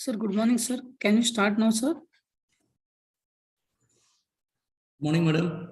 Sir, good morning, sir. Can you start now, sir? Morning, madam.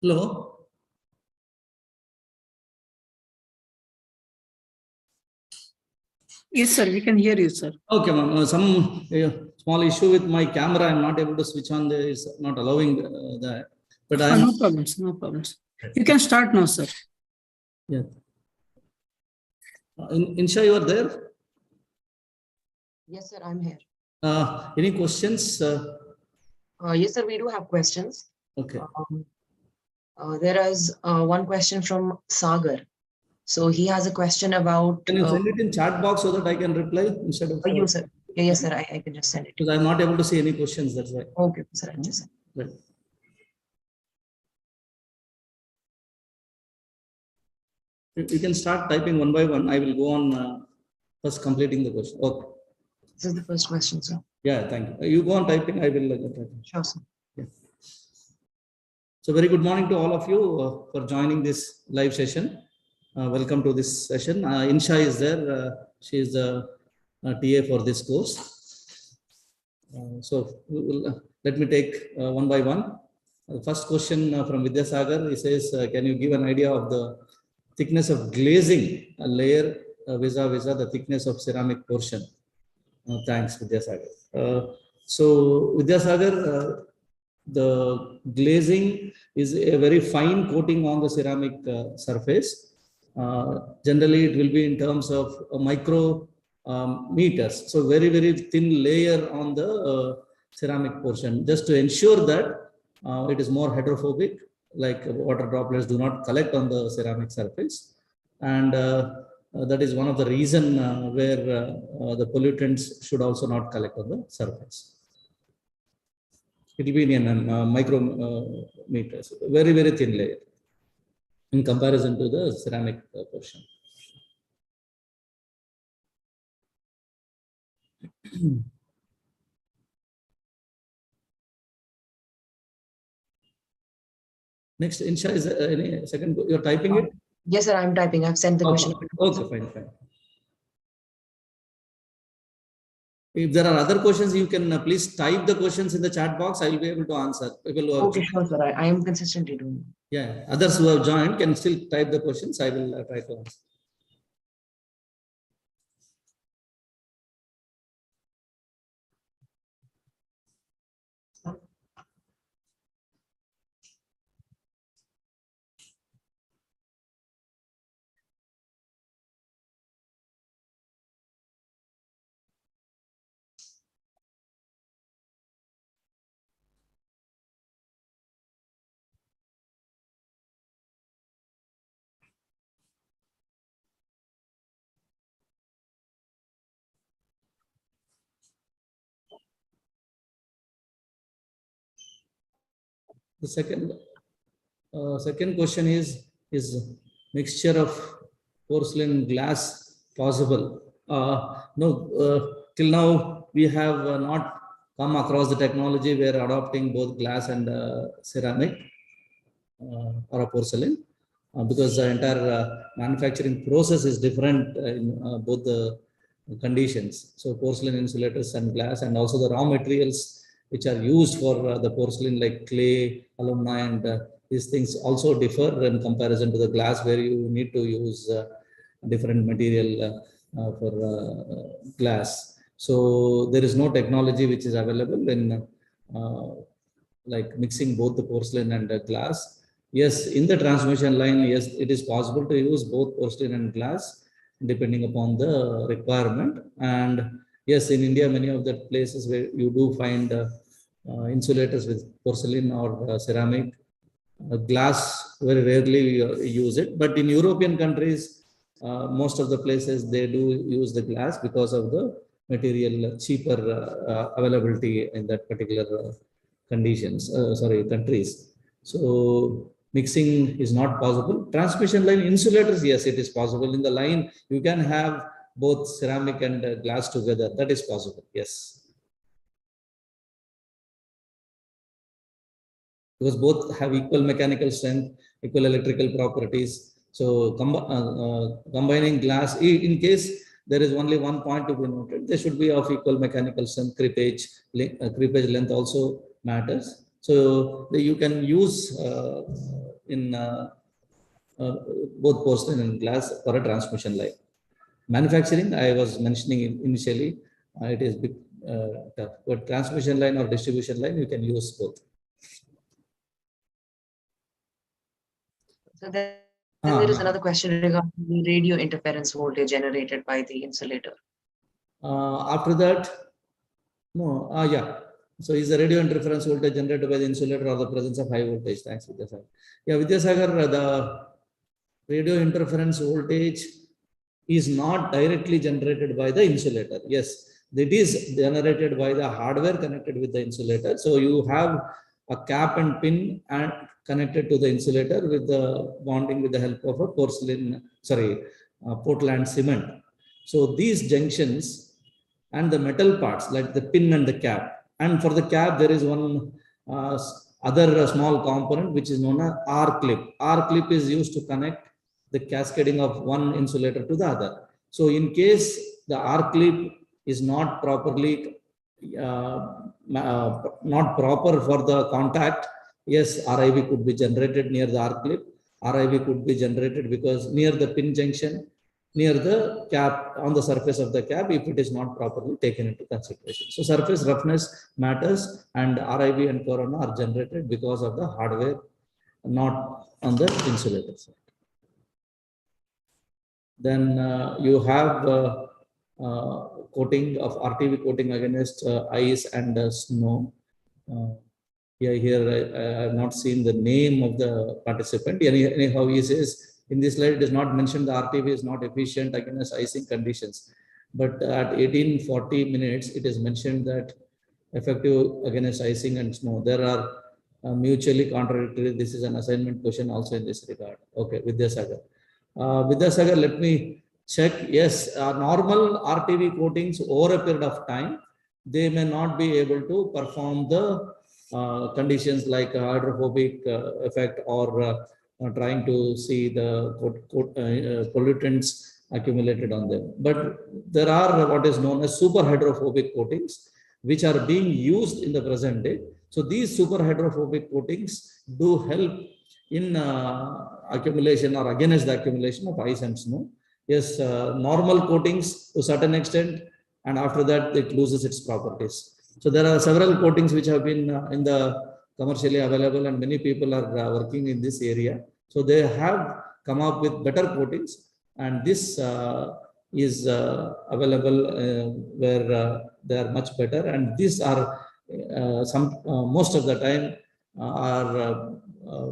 Hello. Yes, sir. We can hear you, sir. Okay, ma'am. Some small issue with my camera. I'm not able to switch on. There is not allowing that. But I am. No problems. No problems. You can start now, sir. Yeah. Insha, you are there? Yes, sir, I'm here. Any questions? Yes, sir, we do have questions. Okay. There is one question from Sagar. So he has a question about. Can you send it in chat box so that I can reply instead of? You, sir. Yes, sir, I can just send it. Because I'm not able to see any questions. That's why. Okay, sir, I'll just send it. Right. You can start typing one by one. I will go on first completing the question. Okay. This is the first question, sir. Yeah, thank you. You go on typing. I will get typing. Sure, sir. Yeah. So very good morning to all of you for joining this live session. Welcome to this session. Insha is there. She is the TA for this course. So let me take one by one. The first question from Vidyasagar, he says, can you give an idea of the thickness of glazing layer vis-a-vis the thickness of ceramic portion? Thanks, Vidyasagar. So Vidyasagar, the glazing is a very fine coating on the ceramic surface. Generally, it will be in terms of micro meters. So very, very thin layer on the ceramic portion, just to ensure that it is more hydrophobic, like water droplets do not collect on the ceramic surface. And that is one of the reason where the pollutants should also not collect on the surface. It will be in micrometers, very, very thin layer in comparison to the ceramic portion. Next, Insha, is there any second? You're typing it? Yes, sir. I'm typing. I've sent the question. Okay, fine, fine. If there are other questions, you can please type the questions in the chat box. I will be able to answer. Okay, sure, sir. I am consistently doing it. Yeah, others who have joined can still type the questions. I will try to answer. The second question is mixture of porcelain glass possible? No, till now we have not come across the technology where adopting both glass and ceramic or a porcelain, because the entire manufacturing process is different in both the conditions. So porcelain insulators and glass, and also the raw materials which are used for the porcelain, like clay, alumina, and these things also differ in comparison to the glass, where you need to use different material for glass. So there is no technology which is available in like mixing both the porcelain and glass. Yes, in the transmission line, yes, it is possible to use both porcelain and glass depending upon the requirement. And yes, in India, many of the places where you do find insulators with porcelain or ceramic. Glass, very rarely use it, but in European countries, most of the places they do use the glass because of the material cheaper availability in that particular conditions, countries. So mixing is not possible. Transmission line insulators, yes, it is possible. In the line, you can have both ceramic and glass together. That is possible, yes. Because both have equal mechanical strength, equal electrical properties. So combining glass, in case there is only one point to be noted, they should be of equal mechanical strength. Creepage length also matters. So you can use in both porcelain and glass for a transmission line. Manufacturing, I was mentioning initially, it is big tough. But transmission line or distribution line, you can use both. So then there is another question regarding the radio interference voltage generated by the insulator. After that, no, yeah. So is the radio interference voltage generated by the insulator or the presence of high voltage? Thanks, Vidyasagar. Yeah, Vidyasagar, the radio interference voltage is not directly generated by the insulator. Yes, it is generated by the hardware connected with the insulator. So you have a cap and pin and connected to the insulator with the bonding with the help of a Portland cement. So these junctions and the metal parts like the pin and the cap. And for the cap, there is one other small component which is known as R clip. R clip is used to connect the cascading of one insulator to the other. So in case the R clip is not properly not proper for the contact, yes, RIV could be generated near the R clip. RIV could be generated because near the pin junction, near the cap, on the surface of the cap, if it is not properly taken into consideration. So surface roughness matters, and RIV and corona are generated because of the hardware, not on the insulator side. Then you have coating of RTV coating against ice and snow. Here I have not seen the name of the participant. Anyhow, he says in this slide it is not mentioned the RTV is not efficient against icing conditions. But at 1840 minutes, it is mentioned that effective against icing and snow. There are mutually contradictory. This is an assignment question also in this regard. Okay, Vidyasagar. Vidyasagar, let me check. Yes, normal RTV coatings over a period of time, they may not be able to perform the conditions like hydrophobic effect or trying to see the pollutants accumulated on them. But there are what is known as super hydrophobic coatings, which are being used in the present day. So these super hydrophobic coatings do help in accumulation or against the accumulation of ice and snow. Yes, normal coatings to a certain extent, and after that it loses its properties. So there are several coatings which have been in the commercially available, and many people are working in this area. So they have come up with better coatings, and this is available where they are much better. And these are most of the time are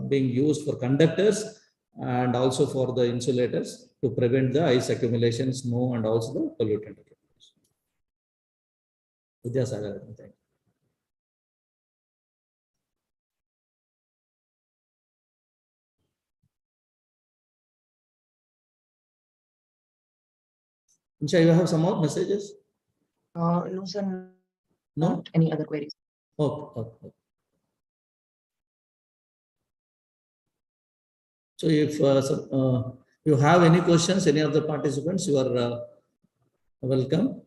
being used for conductors and also for the insulators to prevent the ice accumulation, snow, and also the pollutant accumulation. Vidyasagar, thank you. Insha, you have some more messages? No, sir. No? Not any other queries. Okay. So if you have any questions, any of the participants, you are welcome.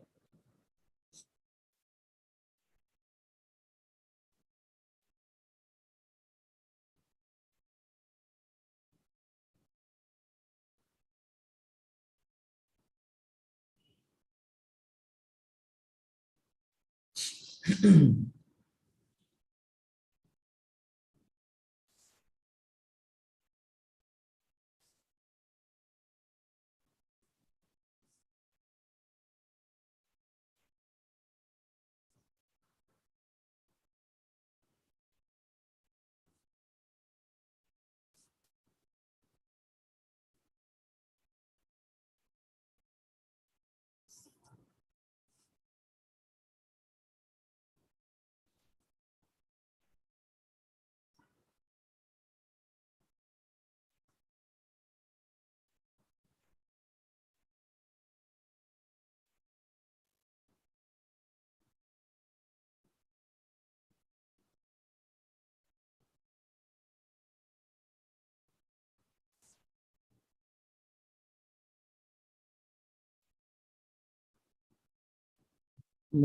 I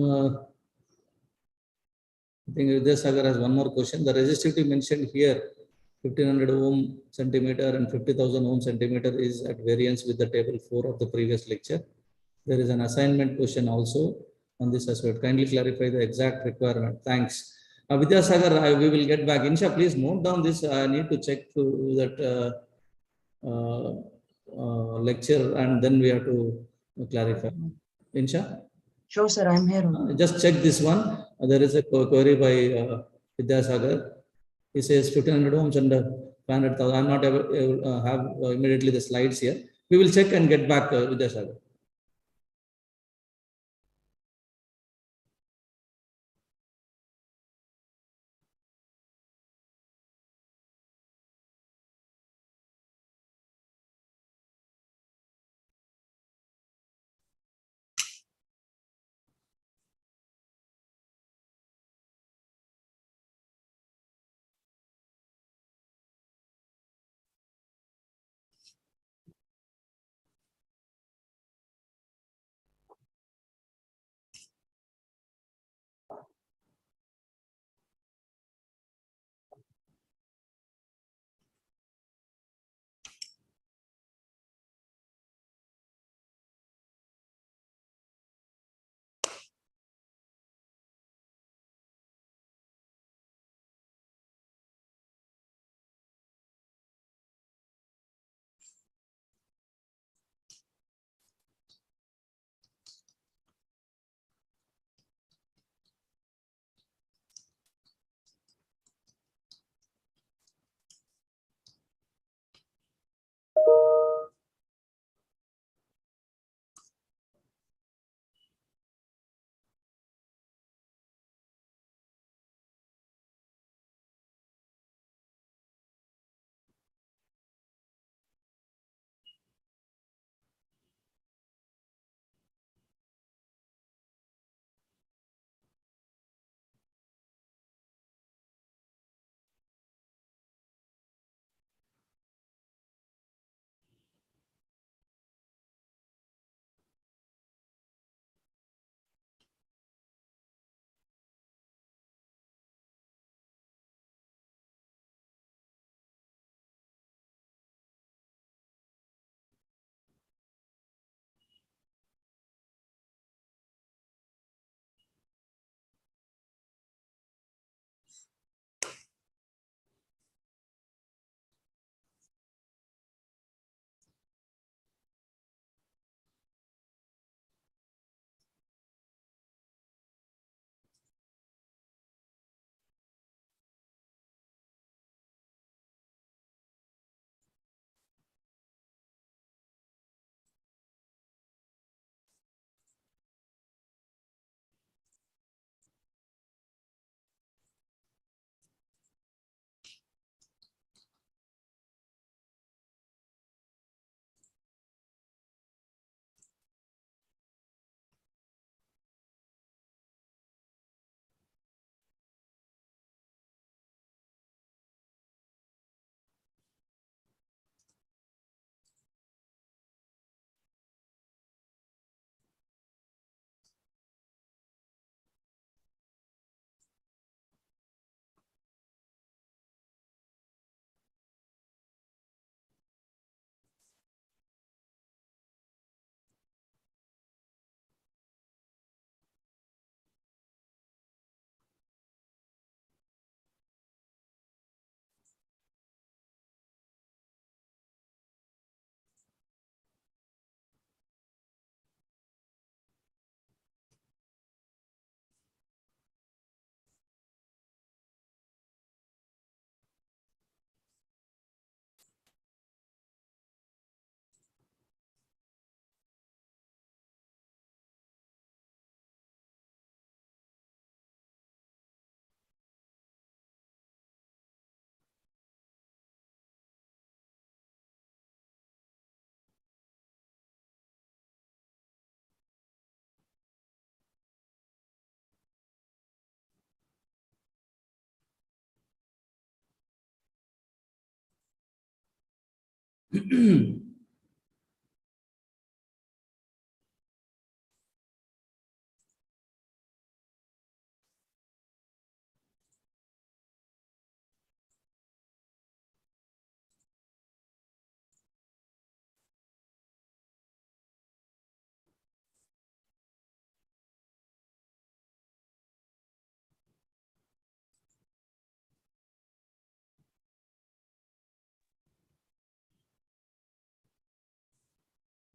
think Vidyasagar has one more question. The resistivity mentioned here, 1500 ohm centimeter and 50,000 ohm centimeter, is at variance with the table 4 of the previous lecture. There is an assignment question also on this aspect. Kindly clarify the exact requirement. Thanks. Vidyasagar, we will get back. Insha, please note down this. I need to check to that lecture, and then we have to clarify. Insha? Sure, sir. I'm here. Just check this one. There is a query by Vidyasagar. He says 1500 ohms and 500,000. I'm not able to have immediately the slides here. We will check and get back, Vidyasagar.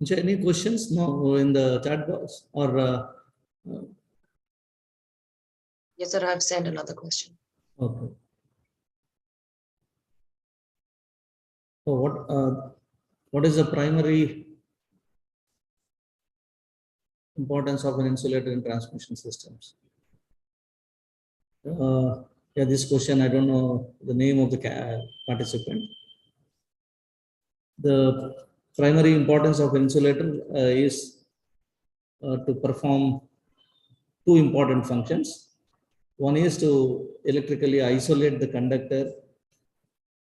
Any questions? No, in the chat box or Yes, sir. I've sent another question. okay. So what is the primary importance of an insulator in transmission systems? Yeah, this question I don't know the name of the participant. The primary importance of insulator is to perform two important functions. One is to electrically isolate the conductor,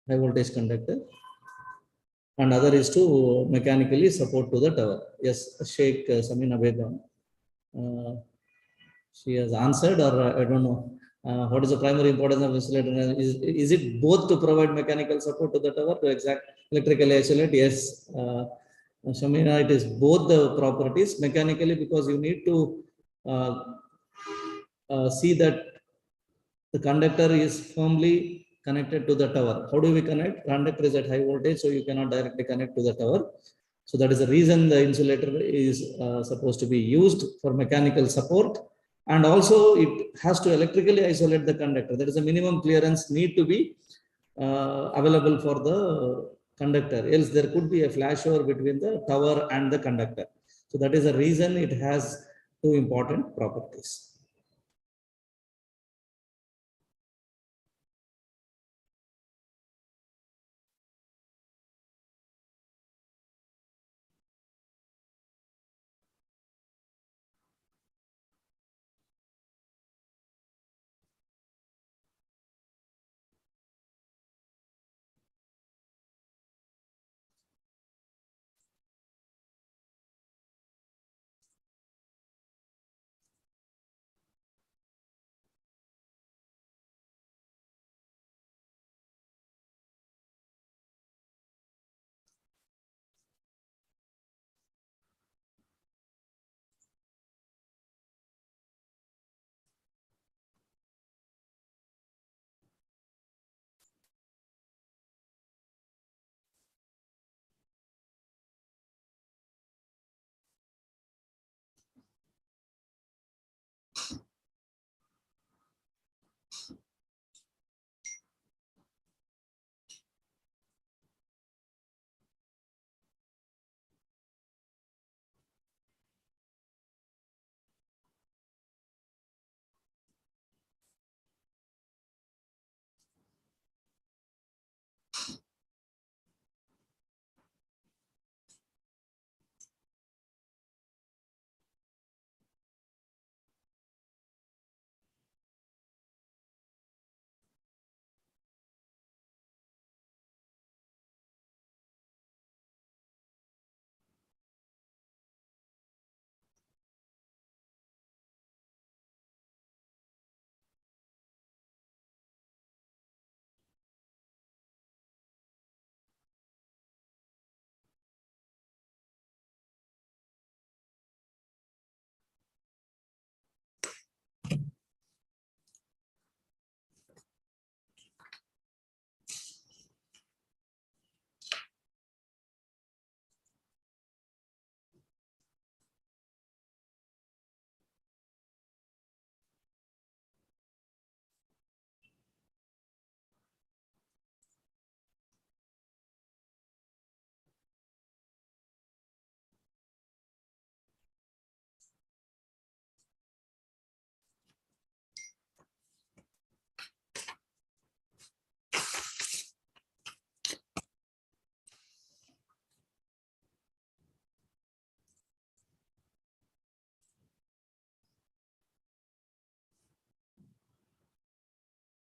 high voltage conductor, and other is to mechanically support to the tower. Yes, Sheikh Samina Begum, she has answered, or I don't know. What is the primary importance of insulator? Is it both to provide mechanical support to the tower to exact electrically isolate? Yes, Shamina, it is both the properties mechanically, because you need to see that the conductor is firmly connected to the tower. How do we connect? Conductor is at high voltage, so you cannot directly connect to the tower. So that is the reason the insulator is supposed to be used for mechanical support. And also it has to electrically isolate the conductor. There is a minimum clearance need to be available for the conductor. Else there could be a flashover between the tower and the conductor. So that is the reason it has two important properties.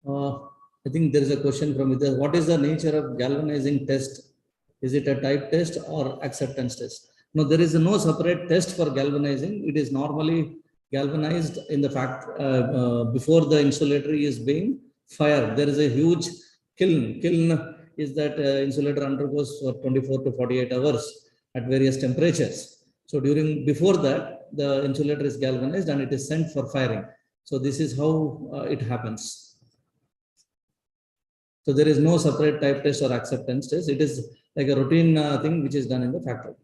I think there is a question from Vidya. What is the nature of galvanizing test Is it a type test or acceptance test? No, there is no separate test for galvanizing. It is normally galvanized in the fact before the insulator is being fired. There is a huge kiln. Kiln is that insulator undergoes for 24 to 48 hours at various temperatures. So before that, the insulator is galvanized and it is sent for firing. So this is how it happens. So there is no separate type test or acceptance test. It is like a routine thing which is done in the factory.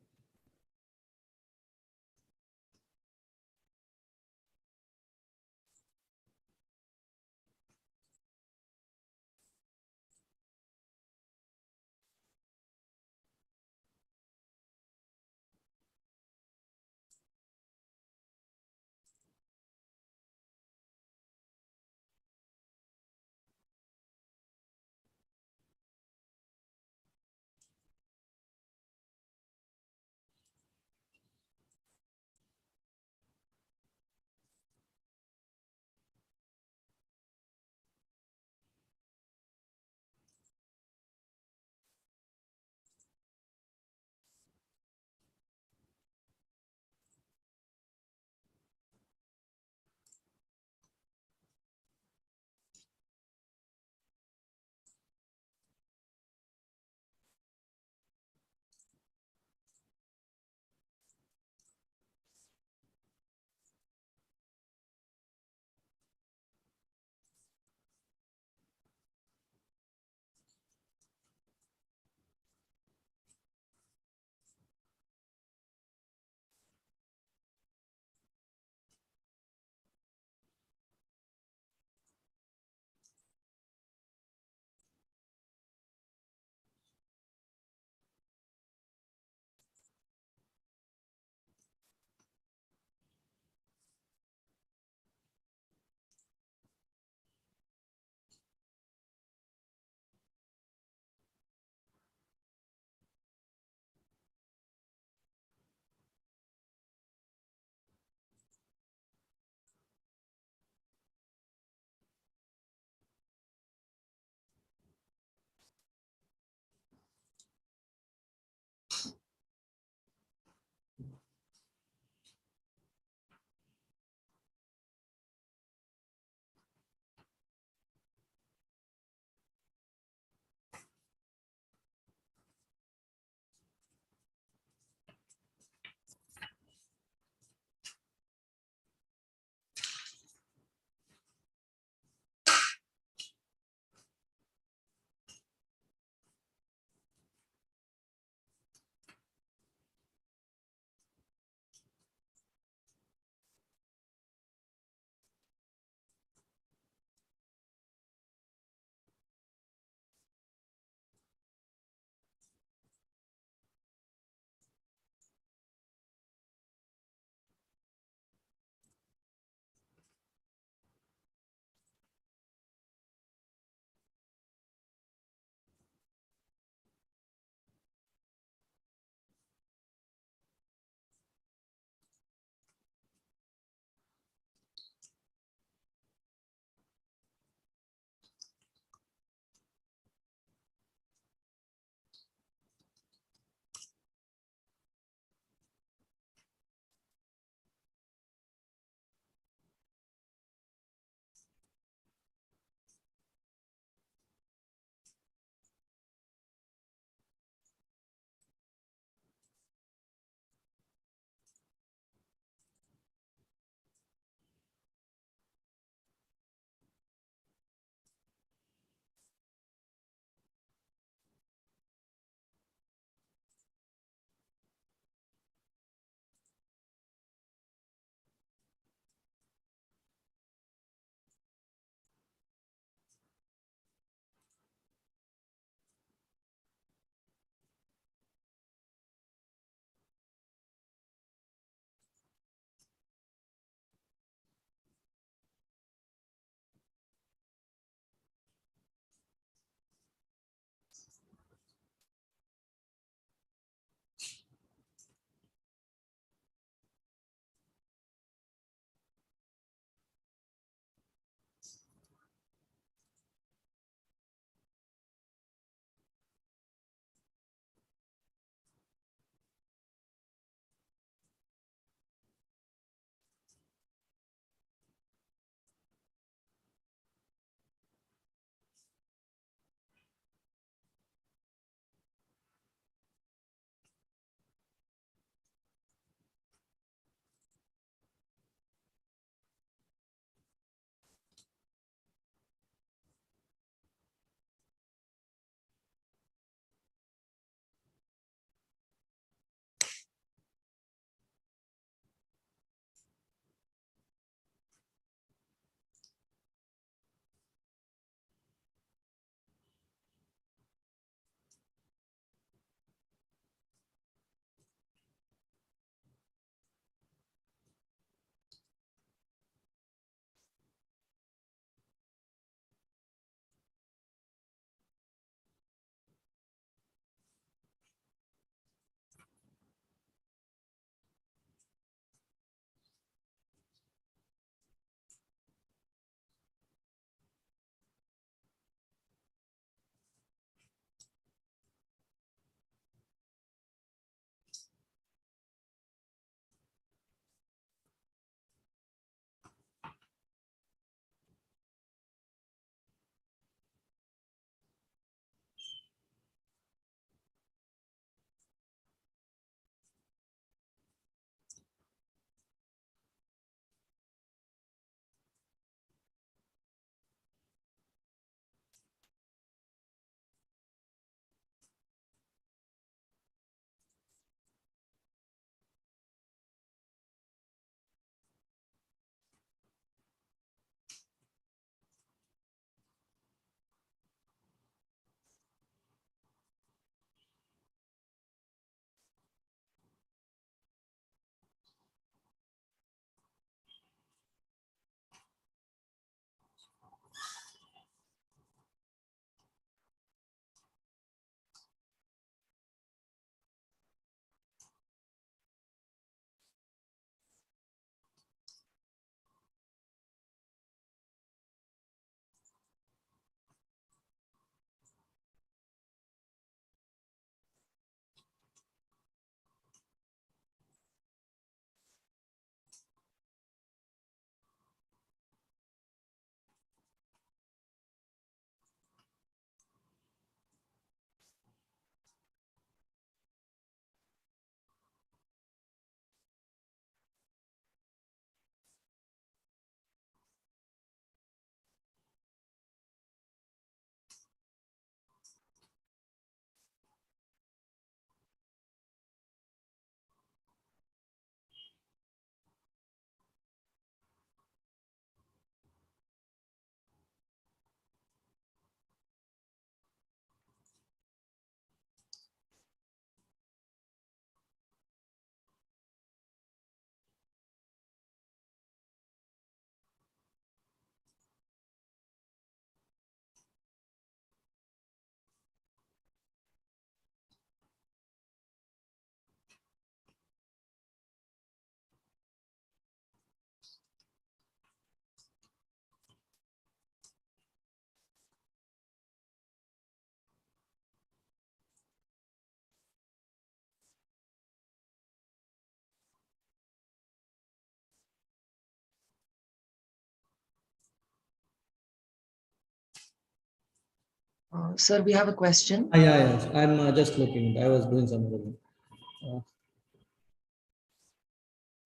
Sir, we have a question. Yeah. I'm just looking. I was doing some other thing.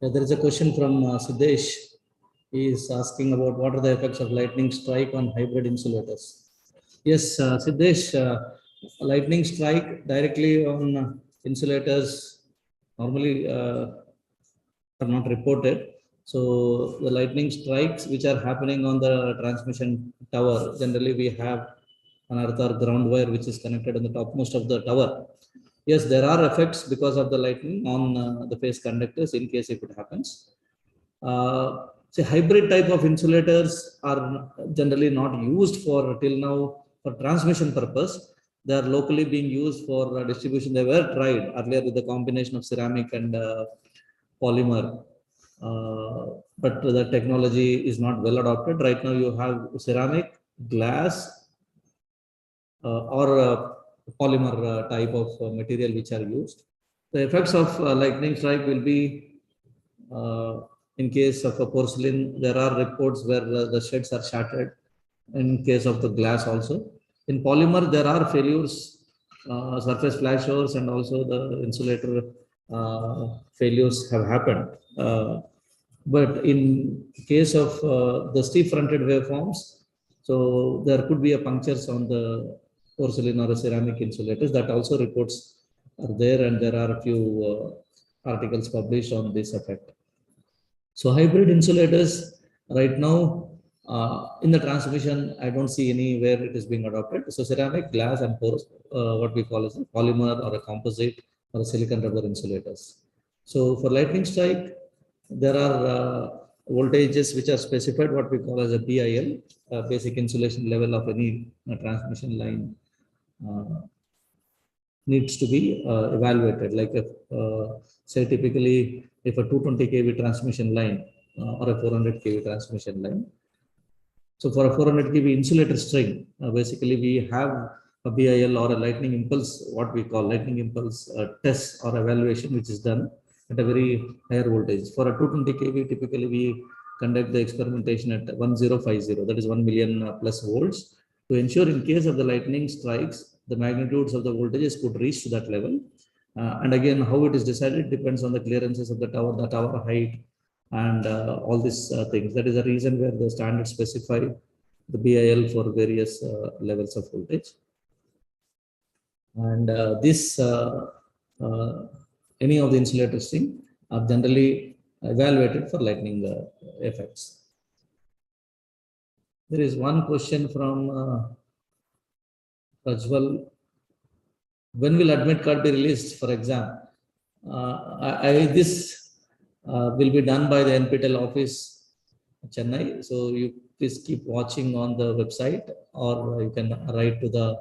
There is a question from Siddesh. He is asking about what are the effects of lightning strike on hybrid insulators. Yes, Siddesh, lightning strike directly on insulators normally are not reported. So the lightning strikes which are happening on the transmission tower, generally we have an earth or ground wire which is connected on the topmost of the tower. Yes, there are effects because of the lightning on the phase conductors in case if it happens. Say hybrid type of insulators are generally not used for till now for transmission purpose. They are locally being used for distribution. They were tried earlier with the combination of ceramic and polymer, but the technology is not well adopted. Right now you have ceramic, glass, or polymer type of material which are used. The effects of lightning strike will be in case of a porcelain, there are reports where the sheds are shattered. In case of the glass also. In polymer, there are failures, surface flashovers and also the insulator failures have happened. But in case of the stiff fronted waveforms, so there could be a punctures on the porcelain or a ceramic insulators. That also reports are there, and there are a few articles published on this effect. So hybrid insulators right now in the transmission, I don't see anywhere it is being adopted. So ceramic, glass, and porous, what we call as a polymer or a composite or a silicon rubber insulators. So for lightning strike, there are voltages which are specified, what we call as a BIL, basic insulation level of any transmission line. Needs to be evaluated. Like if, say typically if a 220 kV transmission line or a 400 kV transmission line. So for a 400 kV insulator string, basically we have a BIL or a lightning impulse, what we call lightning impulse test or evaluation, which is done at a very higher voltage. For a 220 kV, typically we conduct the experimentation at 1050, that is 1 million plus volts, to ensure in case of the lightning strikes, the magnitudes of the voltages could reach to that level. And again, how it is decided depends on the clearances of the tower height, and all these things. That is the reason where the standards specify the BIL for various levels of voltage. And this any of the insulator string are generally evaluated for lightning effects. There is one question from Rajwal. When will admit card be released for exam? This will be done by the NPTEL office Chennai. So you please keep watching on the website, or you can write to the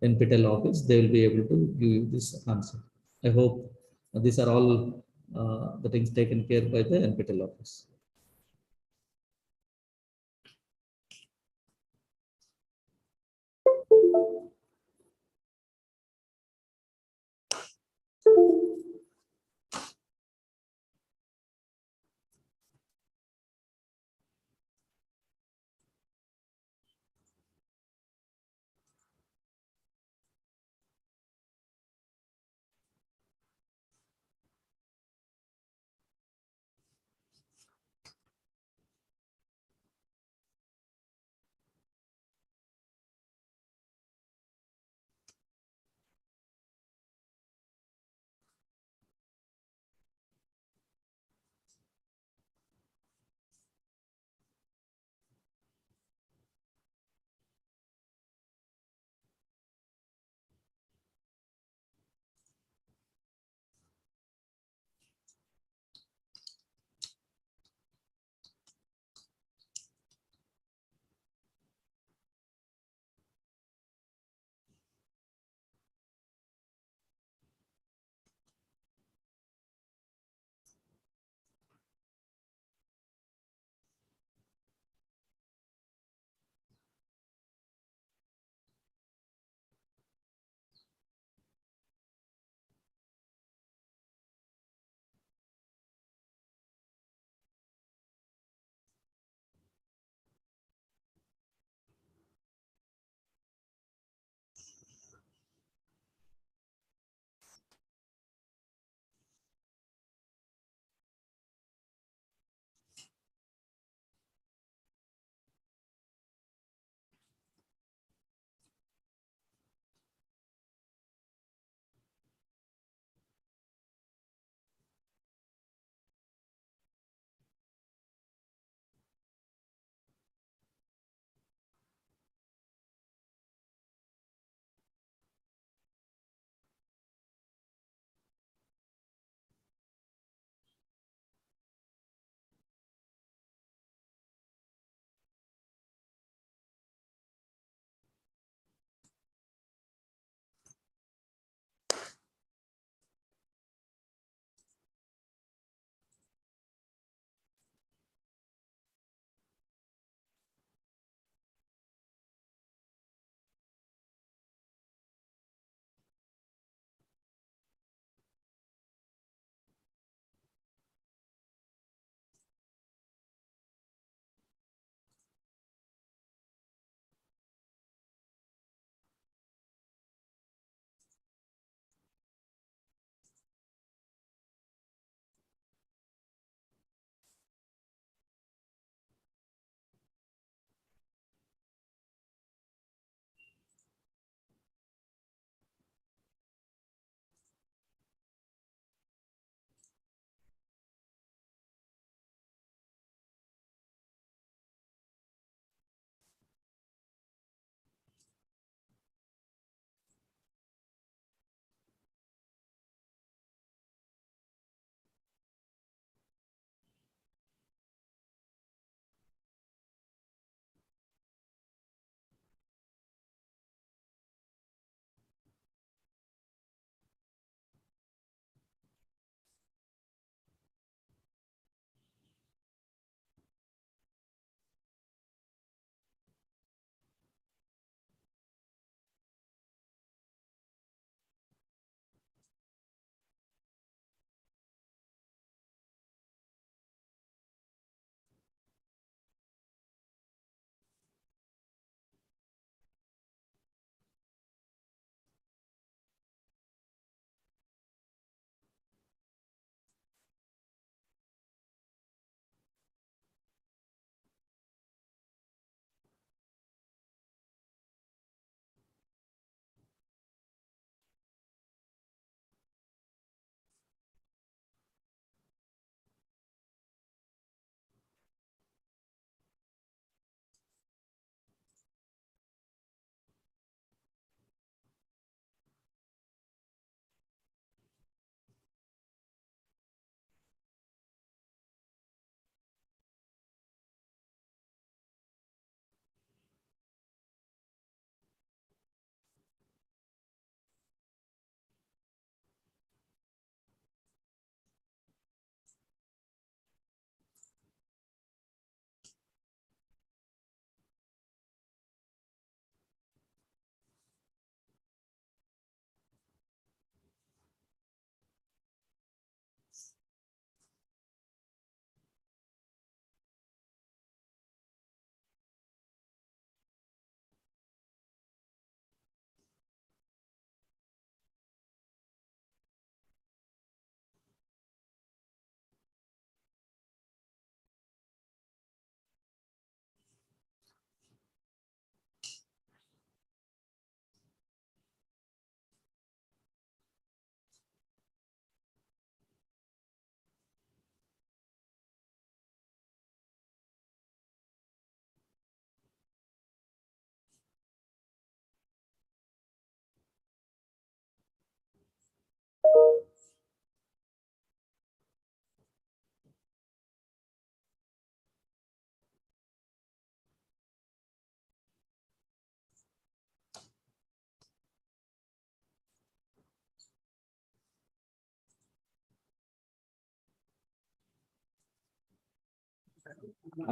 NPTEL office. They will be able to give you this answer. I hope these are all the things taken care by the NPTEL office.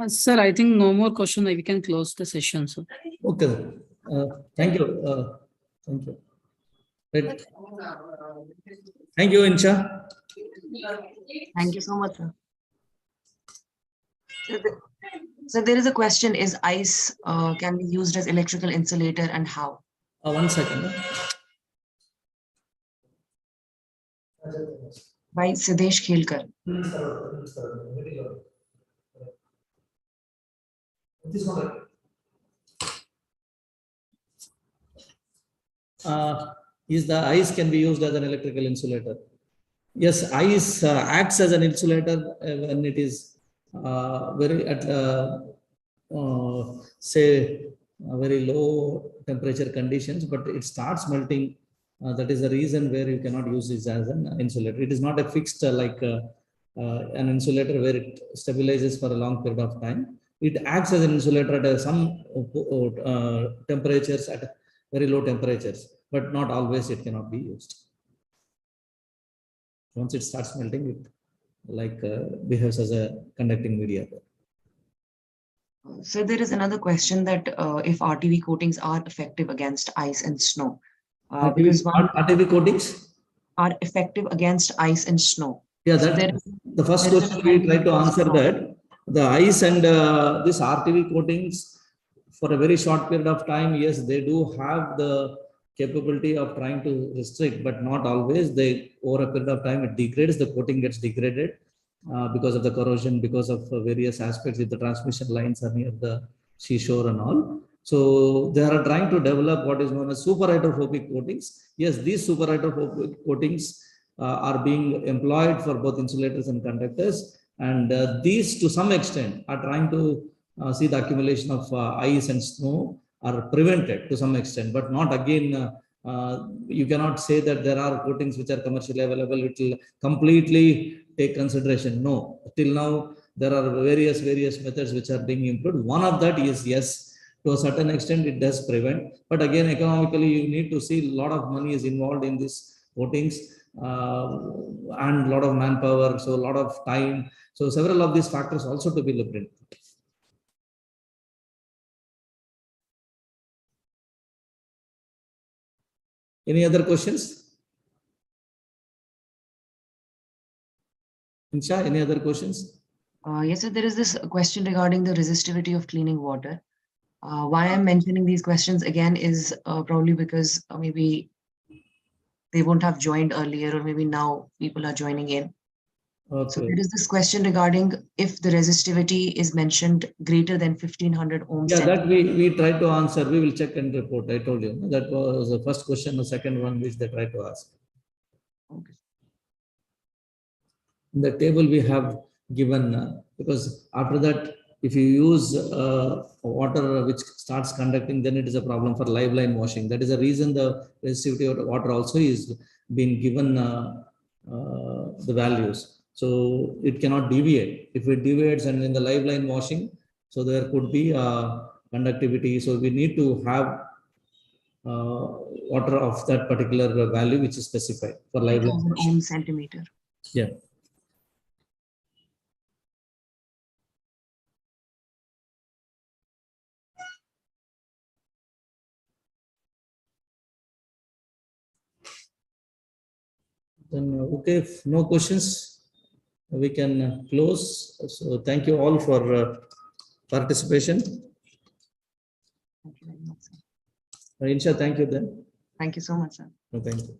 Sir, I think no more question. We can close the session, sir. Okay. Thank you. Thank you. Right. Thank you, Insha. Thank you so much, sir. So there is a question, is ice can be used as electrical insulator and how? 1 second. By Siddhesh Khelkar. Is the ice can be used as an electrical insulator? Yes, ice acts as an insulator when it is very at say very low temperature conditions, but it starts melting. That is the reason where you cannot use this as an insulator. It is not a fixed like an insulator where it stabilizes for a long period of time. It acts as an insulator at some temperatures, at very low temperatures, but not always it cannot be used. Once it starts melting, it like behaves as a conducting media. So there is another question that if RTV coatings are effective against ice and snow. Because RTV coatings are effective against ice and snow. Yeah, So that the first question we try to answer that the ice and this RTV coatings for a very short period of time, yes, they do have the capability of trying to restrict, but not always. They over a period of time it degrades, the coating gets degraded because of the corrosion, because of various aspects if the transmission lines are near the seashore and all. So they are trying to develop what is known as super hydrophobic coatings. Yes, these super hydrophobic coatings are being employed for both insulators and conductors, and these to some extent are trying to see the accumulation of ice and snow are prevented to some extent, but not again. You cannot say that there are coatings which are commercially available which will completely take consideration. No, till now there are various methods which are being employed. One of that is, yes, to a certain extent it does prevent, but again economically you need to see a lot of money is involved in these coatings and a lot of manpower, so a lot of time. So several of these factors also to be looked into. Any other questions? Insha, any other questions? Yes, sir. There is this question regarding the resistivity of cleaning water. Why I'm mentioning these questions again is probably because maybe they won't have joined earlier, or maybe now people are joining in. Okay. So there is this question regarding if the resistivity is mentioned greater than 1500 ohms. Yeah, that we try to answer. We will check and report. I told you that was the first question. The second one which they tried to ask. Okay. In the table we have given because after that, if you use water which starts conducting, then it is a problem for live line washing. That is the reason the resistivity of water also is being given the values. So it cannot deviate. If it deviates and in the live line washing, so there could be conductivity. So we need to have water of that particular value which is specified for live line washing. Ohm centimeter. Yeah. Then okay, if no questions, we can close. So thank you all for participation. Thank you very much, sir. Insha, thank you then. Thank you so much, sir. No, thank you.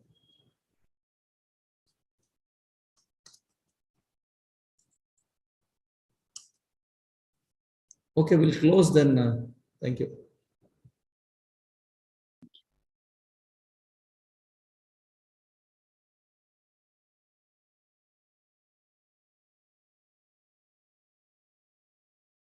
Okay, we'll close then. Thank you.